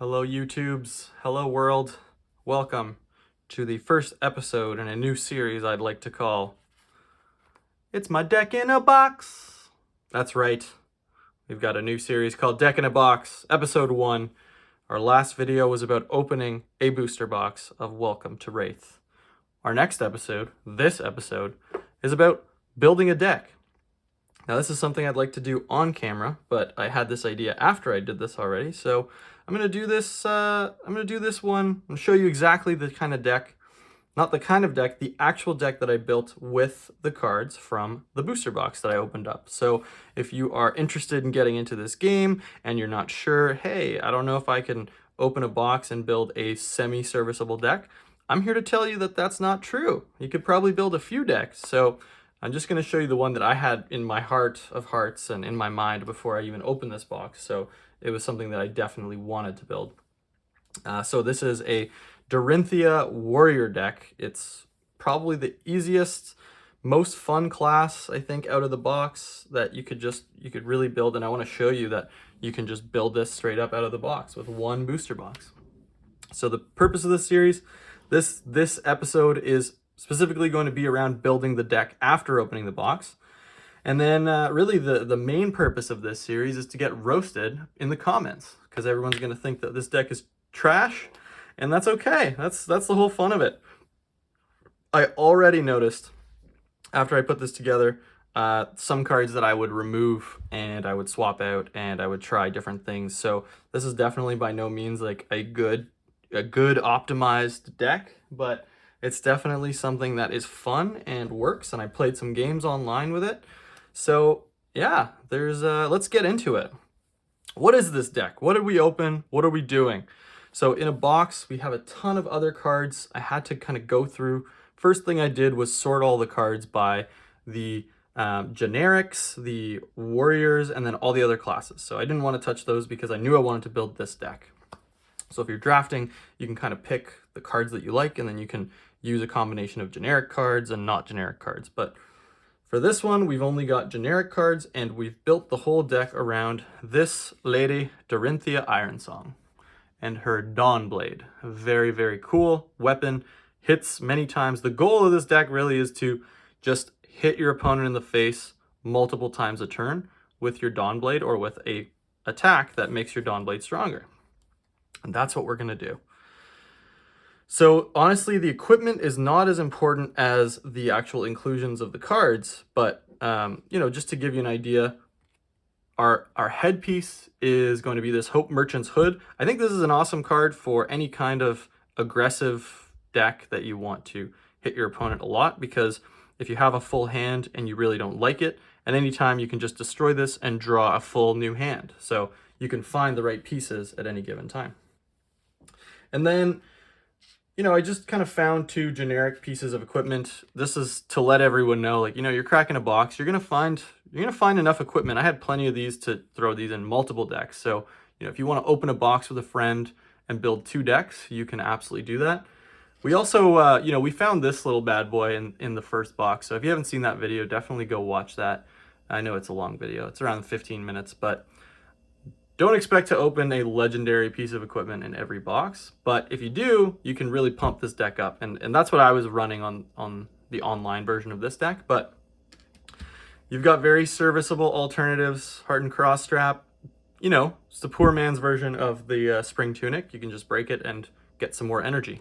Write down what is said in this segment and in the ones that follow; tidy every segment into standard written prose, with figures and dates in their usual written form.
Hello YouTubes, hello world. Welcome to the first episode in a new series I'd like to call It's My Deck in a Box. That's right, we've got a new series called Deck in a Box, episode 1. Our last video was about opening a booster box of Welcome to Wraith. Our next episode, this episode, is about building a deck. Now this is something I'd like to do on camera, but I had this idea after I did this already, so I'm gonna do this. I'm gonna do this one and show you exactly the kind of deck, not the kind of deck, the actual deck that I built with the cards from the booster box that I opened up. So if you are interested in getting into this game and you're not sure, hey, I don't know if I can open a box and build a semi-serviceable deck, I'm here to tell you that that's not true. You could probably build a few decks. So I'm just going to show you the one that I had in my heart of hearts and in my mind before I even opened this box. So it was something that I definitely wanted to build. So this is a Dorinthea warrior deck. It's probably the easiest, most fun class, I think, out of the box that you could really build. And I want to show you that you can just build this straight up out of the box with one booster box. So the purpose of this series, this episode is specifically going to be around building the deck after opening the box. And then really the main purpose of this series is to get roasted in the comments, because everyone's going to think that this deck is trash, and that's okay. That's the whole fun of it. I already noticed after I put this together some cards that I would remove and I would swap out and I would try different things. So this is definitely by no means like a good optimized deck, but it's definitely something that is fun and works, and I played some games online with it. So yeah, let's get into it. What is this deck? What did we open? What are we doing? So in a box, we have a ton of other cards. I had to kind of go through. First thing I did was sort all the cards by the generics, the warriors, and then all the other classes. So I didn't want to touch those because I knew I wanted to build this deck. So if you're drafting, you can kind of pick the cards that you like, and then you can use a combination of generic cards and not generic cards. But for this one, we've only got generic cards, and we've built the whole deck around this lady, Dorinthea Ironsong, and her Dawnblade. A very, very cool weapon, hits many times. The goal of this deck really is to just hit your opponent in the face multiple times a turn with your Dawnblade, or with a attack that makes your Dawnblade stronger. And that's what we're gonna do. So honestly, the equipment is not as important as the actual inclusions of the cards, but just to give you an idea, our headpiece is going to be this Hope Merchant's Hood. I think this is an awesome card for any kind of aggressive deck that you want to hit your opponent a lot, because if you have a full hand and you really don't like it, at any time you can just destroy this and draw a full new hand. So you can find the right pieces at any given time. And then I just kind of found 2 generic pieces of equipment. This is to let everyone know, you're cracking a box, you're gonna find enough equipment. I had plenty of these to throw these in multiple decks. So, if you want to open a box with a friend and build 2 decks, you can absolutely do that. We also, we found this little bad boy in the first box. So if you haven't seen that video, definitely go watch that. I know it's a long video. It's around 15 minutes, but don't expect to open a legendary piece of equipment in every box, but if you do, you can really pump this deck up, and that's what I was running on the online version of this deck. But you've got very serviceable alternatives. Hardened Cross Strap, it's the poor man's version of the Spring Tunic. You can just break it and get some more energy.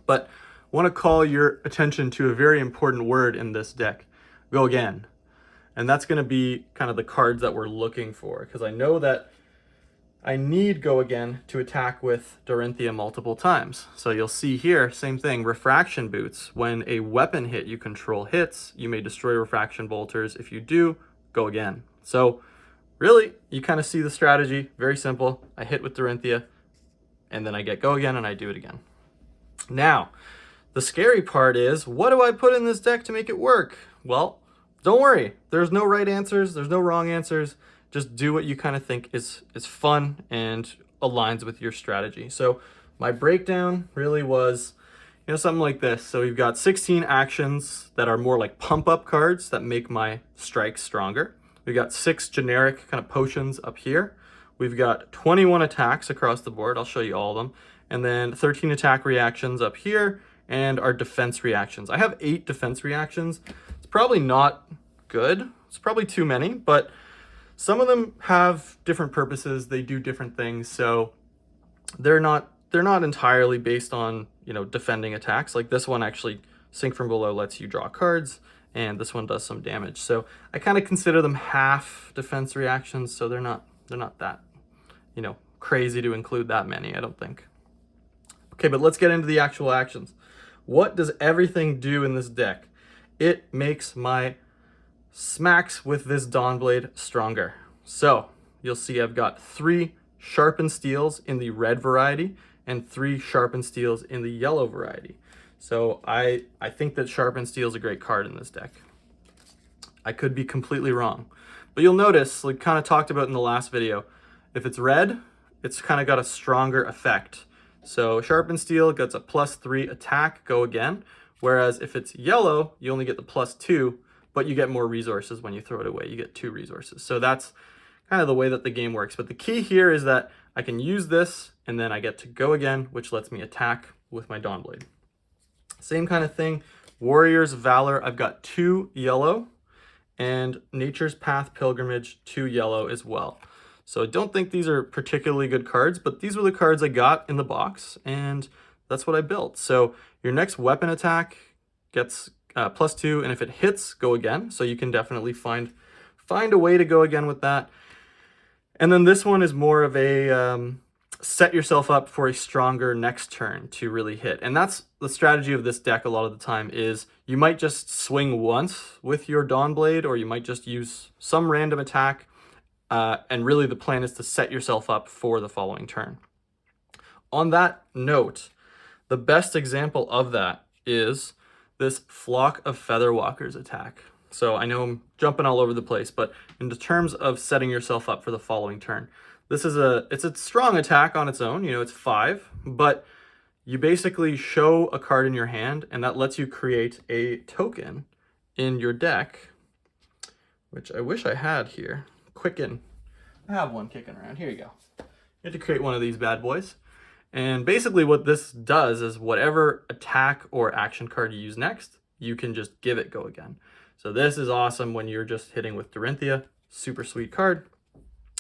But I want to call your attention to a very important word in this deck: go again. And that's going to be kind of the cards that we're looking for, because I know that I need go again to attack with Dorinthea multiple times. So you'll see here, same thing, refraction boots. When a weapon hit you control hits, you may destroy refraction bolters. If you do, go again. So really, you kind of see the strategy. Very simple. I hit with Dorinthea, and then I get go again, and I do it again. Now, the scary part is, what do I put in this deck to make it work? Well, don't worry, there's no right answers, there's no wrong answers. Just do what you kind of think is fun and aligns with your strategy. So my breakdown really was, something like this. So we've got 16 actions that are more like pump up cards that make my strikes stronger. We've got 6 generic kind of potions up here. we've got 21 attacks across the board. I'll show you all of them. And then 13 attack reactions up here, and our defense reactions. I have 8 defense reactions. It's probably not good. It's probably too many, but some of them have different purposes. They do different things, so they're not entirely based on, you know, defending attacks. Like this one actually, Sink from Below lets you draw cards, and this one does some damage. So I kind of consider them half defense reactions, so they're not that, you know, crazy to include that many, I don't think. Okay, but let's get into the actual actions. What does everything do in this deck? It makes my smacks with this Dawnblade stronger. So you'll see I've got 3 Sharpened Steels in the red variety and 3 Sharpened Steels in the yellow variety. So I think that Sharpened Steel is a great card in this deck. I could be completely wrong. But you'll notice, like kind of talked about in the last video, if it's red, it's kind of got a stronger effect. So Sharpened Steel gets a +3 attack, go again. Whereas if it's yellow, you only get the +2, but you get more resources when you throw it away. You get 2 resources. So that's kind of the way that the game works. But the key here is that I can use this and then I get to go again, which lets me attack with my Dawnblade. Same kind of thing. Warrior's Valor, I've got 2 yellow, and Nature's Path Pilgrimage, 2 yellow as well. So I don't think these are particularly good cards, but these were the cards I got in the box, and that's what I built. So your next weapon attack gets +2, and if it hits, go again. So you can definitely find a way to go again with that. And then this one is more of a set yourself up for a stronger next turn to really hit. And that's the strategy of this deck a lot of the time, is you might just swing once with your Dawnblade, or you might just use some random attack, and really the plan is to set yourself up for the following turn. On that note, the best example of that is this Flock of Featherwalkers attack. So I know I'm jumping all over the place, but in terms of setting yourself up for the following turn, this is it's a strong attack on its own, you know, it's 5, but you basically show a card in your hand, and that lets you create a token in your deck, which I wish I had here. Quicken. I have one kicking around. Here you go. You have to create one of these bad boys. And basically what this does is whatever attack or action card you use next, you can just give it go again. So this is awesome when you're just hitting with Dorinthea. Super sweet card.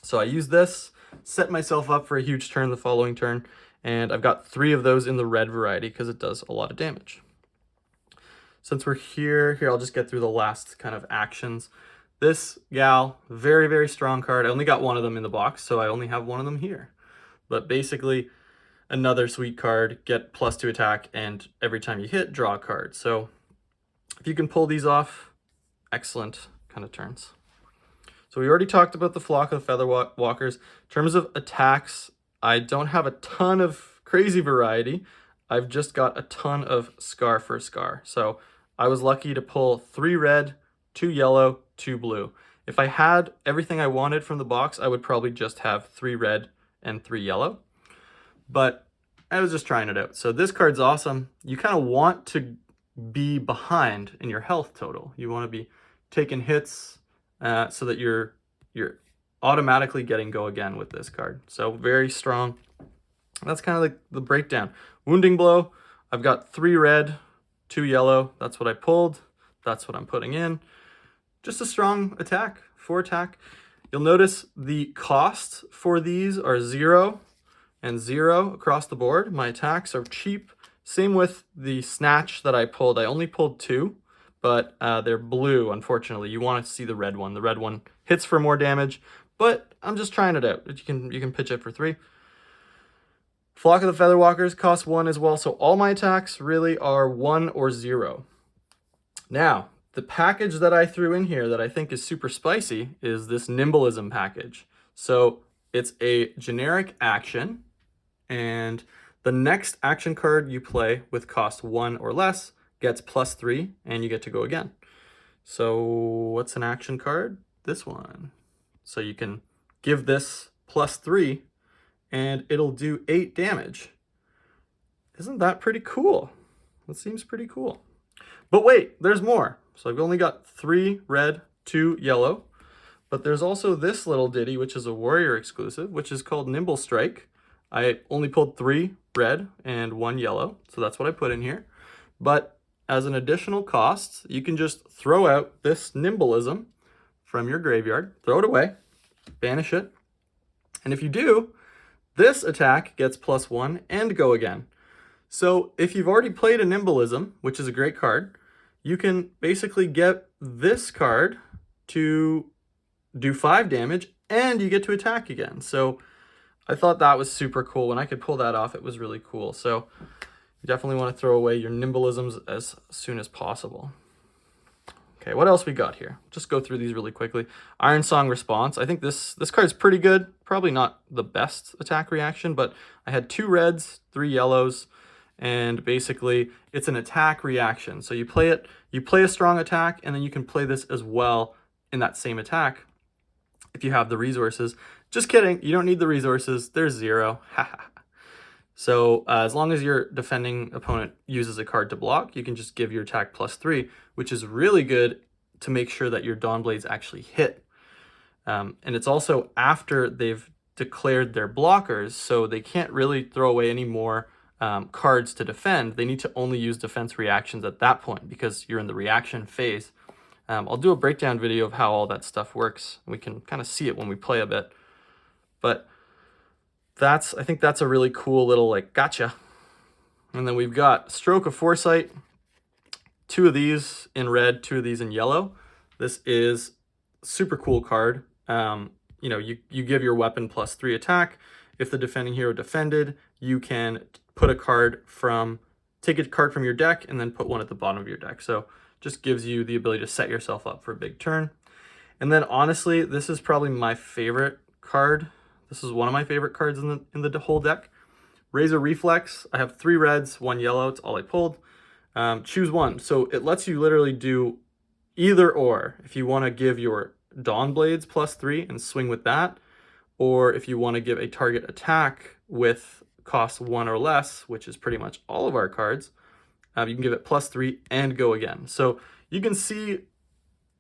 So I use this, set myself up for a huge turn the following turn, and I've got 3 of those in the red variety because it does a lot of damage. Since we're here, I'll just get through the last kind of actions. This gal, very, very strong card. I only got one of them in the box, so I only have one of them here. But basically, another sweet card, get +2 attack, and every time you hit, draw a card. So if you can pull these off, excellent kind of turns. So we already talked about the Flock of Featherwalkers. In terms of attacks, I don't have a ton of crazy variety. I've just got a ton of Scar for Scar. So I was lucky to pull 3 red, 2 yellow, 2 blue. If I had everything I wanted from the box, I would probably just have 3 red and 3 yellow. But I was just trying it out. So this card's awesome. You kind of want to be behind in your health total. You want to be taking hits so that you're automatically getting go again with this card. So very strong. That's kind of like the breakdown. Wounding Blow, I've got 3 red, 2 yellow. That's what I pulled. That's what I'm putting in. Just a strong attack, 4 attack. You'll notice the cost for these are 0 and 0 across the board. My attacks are cheap. Same with the Snatch that I pulled. I only pulled 2, but they're blue, unfortunately. You want to see the red one. The red one hits for more damage, but I'm just trying it out. You can pitch it for 3. Flock of the Featherwalkers costs 1 as well, so all my attacks really are 1 or 0. Now, the package that I threw in here that I think is super spicy is this Nimbleism package. So it's a generic action, and the next action card you play with cost 1 or less gets +3, and you get to go again. So what's an action card? This one. So you can give this +3, and it'll do 8 damage. Isn't that pretty cool? That seems pretty cool. But wait, there's more. So I've only got 3 red, 2 yellow, But there's also this little ditty, which is a warrior exclusive, which is called Nimble Strike. I only pulled 3 red and 1 yellow, so that's what I put in here. But as an additional cost, you can just throw out this Nimbleism from your graveyard, throw it away, banish it, and if you do, this attack gets +1 and go again. So if you've already played a Nimbleism, which is a great card, you can basically get this card to do 5 damage and you get to attack again. So I thought that was super cool. When I could pull that off, it was really cool. So you definitely want to throw away your Nimbleisms as soon as possible. Okay, what else we got here? Just go through these really quickly. Iron Song Response. I think this card's pretty good. Probably not the best attack reaction, but I had 2 reds, 3 yellows, and basically it's an attack reaction. So you play it, you play a strong attack, and then you can play this as well in that same attack if you have the resources. Just kidding, you don't need the resources. There's 0. So as long as your defending opponent uses a card to block, you can just give your attack +3, which is really good to make sure that your Dawnblades actually hit. And it's also after they've declared their blockers, so they can't really throw away any more cards to defend. They need to only use defense reactions at that point because you're in the reaction phase. I'll do a breakdown video of how all that stuff works. We can kind of see it when we play a bit. But I think that's a really cool little like gotcha. And then we've got Stroke of Foresight, 2 of these in red, 2 of these in yellow. This is a super cool card. You know, you give your weapon +3 attack. If the defending hero defended, you can take a card from your deck and then put 1 at the bottom of your deck. So just gives you the ability to set yourself up for a big turn. And then honestly, this is probably my favorite card. This is one of my favorite cards in the whole deck. Razor Reflex. I have 3 reds, 1 yellow. It's all I pulled. Choose one. So it lets you literally do either or. If you want to give your Dawnblades +3 and swing with that, or if you want to give a target attack with cost 1 or less, which is pretty much all of our cards, you can give it +3 and go again. So you can see,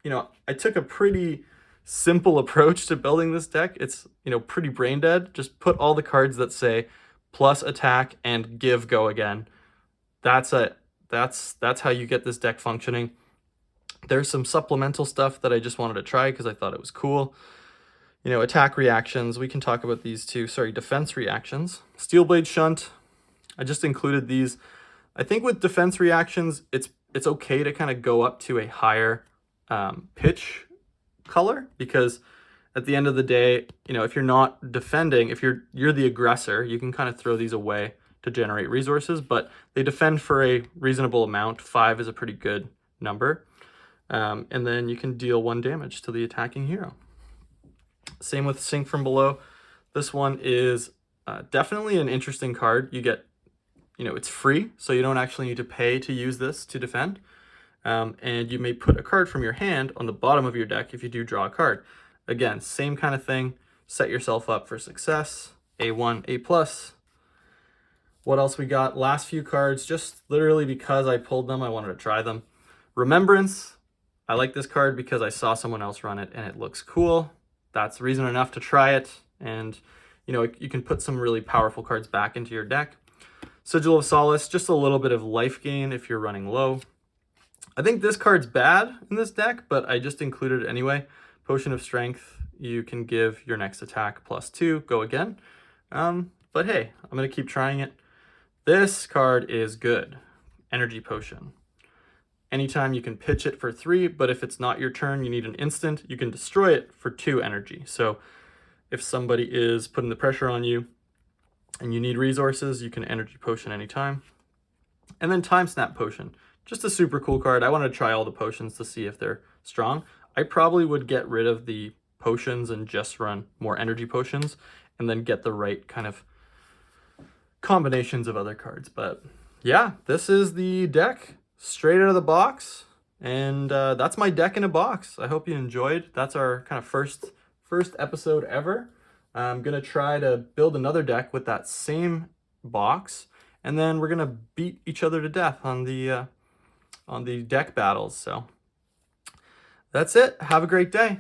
you know, I took a pretty simple approach to building this deck. It's, you know, pretty brain dead. Just put all the cards that say plus attack and give go again. That's it. That's how you get this deck functioning. There's some supplemental stuff that I just wanted to try because I thought it was cool. You know, attack reactions. We can talk about these too. Sorry, defense reactions. Steelblade Shunt. I just included these. I think with defense reactions, it's okay to kind of go up to a higher pitch color, because at the end of the day, you know, if you're not defending, if you're the aggressor, you can kind of throw these away to generate resources, but they defend for a reasonable amount. 5 is a pretty good number. And then you can deal 1 damage to the attacking hero. Same with Sink from Below. This one is definitely an interesting card. You get, you know, it's free, so you don't actually need to pay to use this to defend. And you may put a card from your hand on the bottom of your deck if you do draw a card. Again, same kind of thing. Set yourself up for success. A1, A+. What else we got? Last few cards, just literally because I pulled them, I wanted to try them. Remembrance. I like this card because I saw someone else run it and it looks cool. That's reason enough to try it. And, you know, you can put some really powerful cards back into your deck. Sigil of Solace, just a little bit of life gain if you're running low. I think this card's bad in this deck, but I just included it anyway. Potion of Strength, you can give your next attack +2, go again. But hey, I'm going to keep trying it. This card is good. Energy Potion. Anytime you can pitch it for 3, but if it's not your turn, you need an instant, you can destroy it for 2 energy. So if somebody is putting the pressure on you and you need resources, you can Energy Potion anytime. And then Time Snap Potion. Just a super cool card. I want to try all the potions to see if they're strong. I probably would get rid of the potions and just run more energy potions and then get the right kind of combinations of other cards. But yeah, this is the deck straight out of the box. And that's my deck in a box. I hope you enjoyed. That's our kind of first episode ever. I'm going to try to build another deck with that same box. And then we're going to beat each other to death on the deck battles. So that's it. Have a great day.